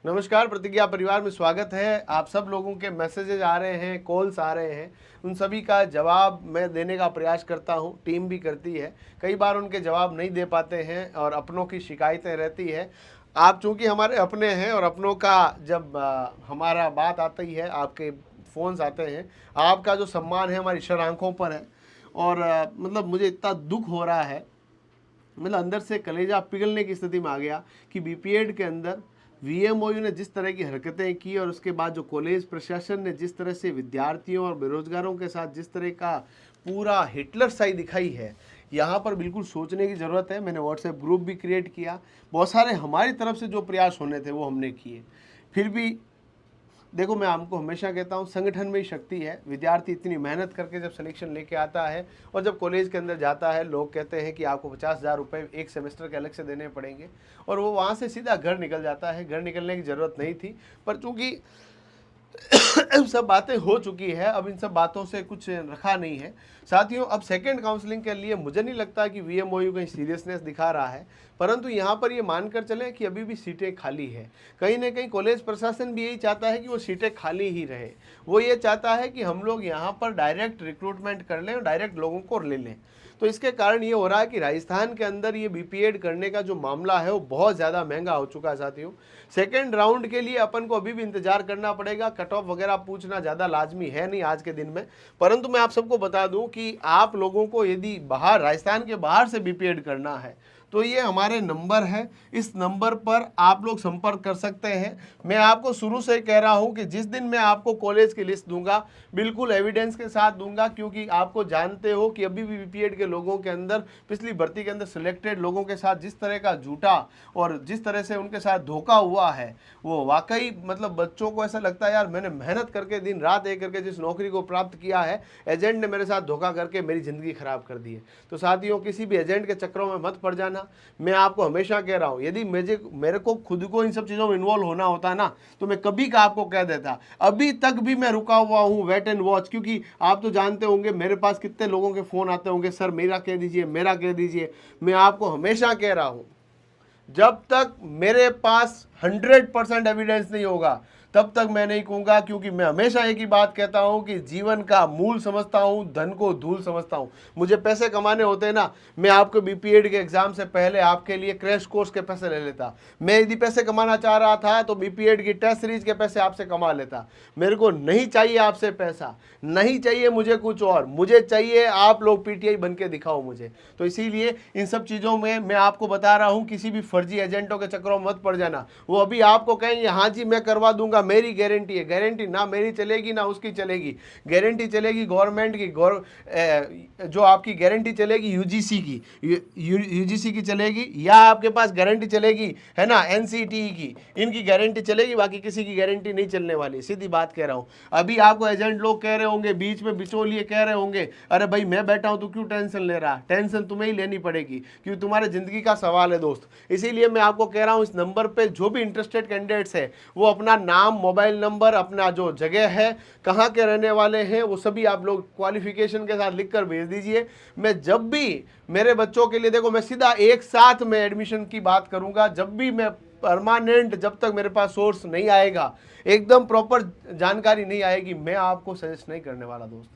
नमस्कार, प्रतिज्ञा परिवार में स्वागत है। आप सब लोगों के मैसेजेस आ रहे हैं, कॉल्स आ रहे हैं, उन सभी का जवाब मैं देने का प्रयास करता हूं, टीम भी करती है। कई बार उनके जवाब नहीं दे पाते हैं और अपनों की शिकायतें रहती है। आप चूंकि हमारे अपने हैं और अपनों का जब हमारा बात आती है, आपके फ़ोन्स आते हैं, आपका जो सम्मान है हमारी ईश्वर आंखों पर है। और मतलब मुझे इतना दुख हो रहा है, मतलब अंदर से कलेजा पिघलने की स्थिति में आ गया कि बीपीएड के अंदर वीएमओयू ने जिस तरह की हरकतें की और उसके बाद जो कॉलेज प्रशासन ने जिस तरह से विद्यार्थियों और बेरोजगारों के साथ जिस तरह का पूरा हिटलर साई दिखाई है, यहाँ पर बिल्कुल सोचने की ज़रूरत है। मैंने व्हाट्सएप ग्रुप भी क्रिएट किया, बहुत सारे हमारी तरफ से जो प्रयास होने थे वो हमने किए। फिर भी देखो, मैं आपको हमेशा कहता हूँ संगठन में ही शक्ति है। विद्यार्थी इतनी मेहनत करके जब सिलेक्शन लेके आता है और जब कॉलेज के अंदर जाता है, लोग कहते हैं कि आपको 50,000 रुपये एक सेमेस्टर के अलग से देने पड़ेंगे और वो वहाँ से सीधा घर निकल जाता है। घर निकलने की ज़रूरत नहीं थी, पर चूंकि सब बातें हो चुकी है, अब इन सब बातों से कुछ रखा नहीं है। साथियों, अब सेकंड काउंसलिंग के लिए मुझे नहीं लगता कि वीएमओयू कहीं सीरियसनेस दिखा रहा है, परंतु यहाँ पर ये मानकर चलें कि अभी भी सीटें खाली है। कहीं ना कहीं कॉलेज प्रशासन भी यही चाहता है कि वो सीटें खाली ही रहे। वो ये चाहता है कि हम लोग यहाँ पर डायरेक्ट रिक्रूटमेंट कर लें और डायरेक्ट लोगों को ले लें। तो इसके कारण ये हो रहा है कि राजस्थान के अंदर ये बीपीएड करने का जो मामला है वो बहुत ज़्यादा महंगा हो चुका है। साथियों, सेकेंड राउंड के लिए अपन को अभी भी इंतजार करना पड़ेगा। कट ऑफ वगैरह पूछना ज़्यादा लाजमी है नहीं आज के दिन में, परंतु मैं आप सबको बता दूं कि आप लोगों को यदि बाहर, राजस्थान के बाहर से बीपीएड करना है तो ये हमारे नंबर है, इस नंबर पर आप लोग संपर्क कर सकते हैं। मैं आपको शुरू से कह रहा हूं कि जिस दिन मैं आपको कॉलेज की लिस्ट दूंगा, बिल्कुल एविडेंस के साथ दूंगा, क्योंकि आपको जानते हो कि अभी भी बीपीएड के लोगों के अंदर, पिछली भर्ती के अंदर सिलेक्टेड लोगों के साथ जिस तरह का झूठा और जिस तरह से उनके साथ धोखा हुआ है, वो वाकई मतलब बच्चों को ऐसा लगता है यार मैंने मेहनत करके दिन रात एक करके जिस नौकरी को प्राप्त किया है, एजेंट ने मेरे साथ धोखा करके मेरी ज़िंदगी खराब कर दी है। तो साथियों, किसी भी एजेंट के चक्करों में मत पड़ जाना। मैं आपको हमेशा कह रहा हूं, यदि मेरे को खुद को इन सब चीज़ों में इन्वॉल्व होना होता ना, तो मैं कभी का आपको कह देता। अभी तक भी मैं रुका हुआ हूं, वेट एंड वॉच, क्योंकि आप तो जानते होंगे मेरे पास कितने लोगों के फ़ोन आते होंगे, सर मेरा कह दीजिए, मेरा कह दीजिए। मैं आपको हमेशा कह रहा हूं, जब तक मेरे पास 100% एविडेंस नहीं होगा तब तक मैं नहीं कहूँगा, क्योंकि मैं हमेशा एक ही बात कहता हूँ कि जीवन का मूल समझता हूँ, धन को धूल समझता हूँ। मुझे पैसे कमाने होते हैं ना, मैं आपको बीपीएड के एग्जाम से पहले आपके लिए क्रैश कोर्स के पैसे ले लेता। मैं यदि पैसे कमाना चाह रहा था तो बीपीएड की टेस्ट सीरीज के पैसे आपसे कमा लेता। मेरे को नहीं चाहिए आपसे पैसा, नहीं चाहिए मुझे कुछ और, मुझे चाहिए आप लोग पीटीआई बन के दिखाओ मुझे। तो इसीलिए इन सब चीज़ों में मैं आपको बता रहा हूँ, किसी भी फर्जी एजेंटों के चक्करों में मत पड़ जाना। वो अभी आपको कहेंगे हाँ जी मैं करवा दूंगा, मेरी गारंटी है। गारंटी ना मेरी चलेगी ना उसकी चलेगी, गारंटी चलेगी गवर्नमेंट की। जो आपकी गारंटी चलेगी यूजीसी की, यूजीसी की चलेगी, या आपके पास गारंटी चलेगी है ना एनसीटीई की, इनकी गारंटी चलेगी, बाकी किसी की गारंटी नहीं चलने वाली। सीधी बात कह रहा हूँ। अभी आपको एजेंट लोग कह रहे होंगे, बीच में बिचौलिए कह रहे होंगे, अरे भाई मैं बैठा हूं तो क्यों टेंशन ले रहा। टेंशन तुम्हें ही लेनी पड़ेगी, क्योंकि तुम्हारे जिंदगी का सवाल है दोस्त। इसीलिए मैं आपको कह रहा हूं, इस नंबर पे जो भी इंटरेस्टेड कैंडिडेट्स है वो अपना नाम, मोबाइल नंबर, अपना जो जगह है, कहाँ के रहने वाले हैं, वो सभी आप लोग क्वालिफिकेशन के साथ लिख कर भेज दीजिए। मैं जब भी मेरे बच्चों के लिए, देखो मैं सीधा एक साथ में एडमिशन की बात करूंगा। जब भी मैं परमानेंट, जब तक मेरे पास सोर्स नहीं आएगा, एकदम प्रॉपर जानकारी नहीं आएगी, मैं आपको सजेस्ट नहीं करने वाला दोस्त।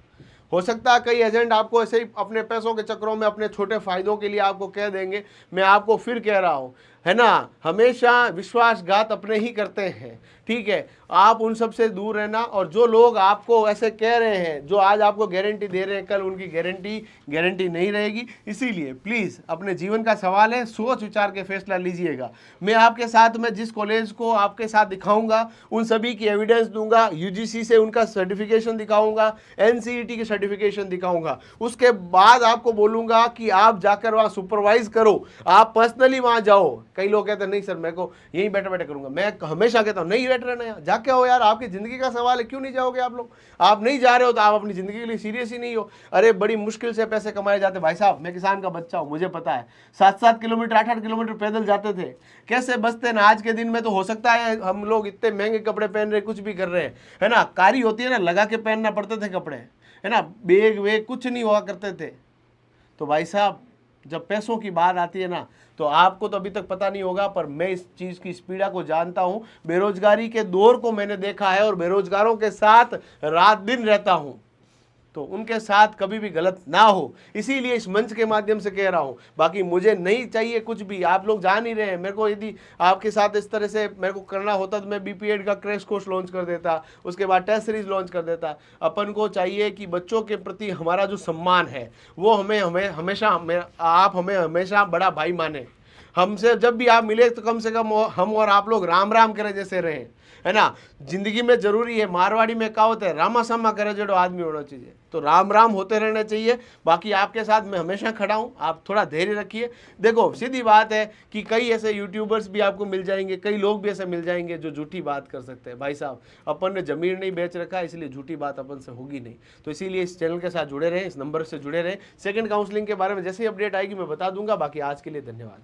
हो सकता है कई एजेंट आपको ऐसे ही अपने पैसों के चक्करों में, अपने छोटे फायदों के लिए आपको कह देंगे। मैं आपको फिर कह रहा हूं, है ना, हमेशा विश्वासघात अपने ही करते हैं, ठीक है। आप उन सब से दूर रहना। और जो लोग आपको ऐसे कह रहे हैं, जो आज आपको गारंटी दे रहे हैं, कल उनकी गारंटी नहीं रहेगी। इसीलिए प्लीज़, अपने जीवन का सवाल है, सोच विचार के फैसला लीजिएगा। मैं आपके साथ में जिस कॉलेज को आपके साथ दिखाऊंगा उन सभी की एविडेंस दूंगा, यूजीसी से उनका सर्टिफिकेशन दिखाऊंगा, एनसीईटी की सर्टिफिकेशन दिखाऊंगा। उसके बाद आपको बोलूंगा कि आप जाकर वहां सुपरवाइज करो, आप पर्सनली वहां जाओ। कई लोग कहते हैं नहीं सर मैं को यहीं बैठे बैठे करूंगा। मैं हमेशा कहता हूं नहीं बैठ रहना, यहाँ जाके हो यार, आपकी जिंदगी का सवाल है, क्यों नहीं जाओगे आप लोग। आप नहीं जा रहे हो तो आप अपनी जिंदगी के लिए सीरियस ही नहीं हो। अरे बड़ी मुश्किल से पैसे कमाए जाते। भाई साहब, मैं किसान का बच्चा हूं, मुझे पता है। 7-7 किलोमीटर 8-8 किलोमीटर पैदल जाते थे, कैसे बचते ना। आज के दिन में तो हो सकता है हम लोग इतने महंगे कपड़े पहन रहे, कुछ भी कर रहे हैं, है ना। कारी होती है ना, लगा के पहनना पड़ते थे कपड़े, है ना, बैग वेग कुछ नहीं हुआ करते थे। तो भाई साहब जब पैसों की बात आती है ना, तो आपको तो अभी तक पता नहीं होगा, पर मैं इस चीज़ की इस पीड़ा को जानता हूँ। बेरोजगारी के दौर को मैंने देखा है और बेरोजगारों के साथ रात दिन रहता हूँ, तो उनके साथ कभी भी गलत ना हो, इसीलिए इस मंच के माध्यम से कह रहा हूं। बाकी मुझे नहीं चाहिए कुछ भी, आप लोग जान ही रहे हैं। मेरे को यदि आपके साथ इस तरह से मेरे को करना होता तो मैं बीपीएड का क्रैश कोर्स लॉन्च कर देता, उसके बाद टेस्ट सीरीज लॉन्च कर देता। अपन को चाहिए कि बच्चों के प्रति हमारा जो सम्मान है वो हमें हमें हमेशा आप हमें हमेशा बड़ा भाई माने। हमसे जब भी आप मिले तो कम से कम हम और आप लोग राम राम करे जैसे रहें, है ना। जिंदगी में जरूरी है, मारवाड़ी में कहावत है, रामा सामा करे जो आदमी होना चाहिए, तो राम राम होते रहना चाहिए। बाकी आपके साथ मैं हमेशा खड़ा हूं, आप थोड़ा धैर्य रखिए। देखो सीधी बात है कि कई ऐसे यूट्यूबर्स भी आपको मिल जाएंगे, कई लोग भी ऐसे मिल जाएंगे जो झूठी बात कर सकते हैं। भाई साहब, अपन ने जमीन नहीं बेच रखा, इसलिए झूठी बात अपन से होगी नहीं। तो इसीलिए इस चैनल के साथ जुड़े रहें, इस नंबर से जुड़े रहें। सेकंड काउंसलिंग के बारे में जैसे ही अपडेट आएगी मैं बता दूंगा। बाकी आज के लिए धन्यवाद।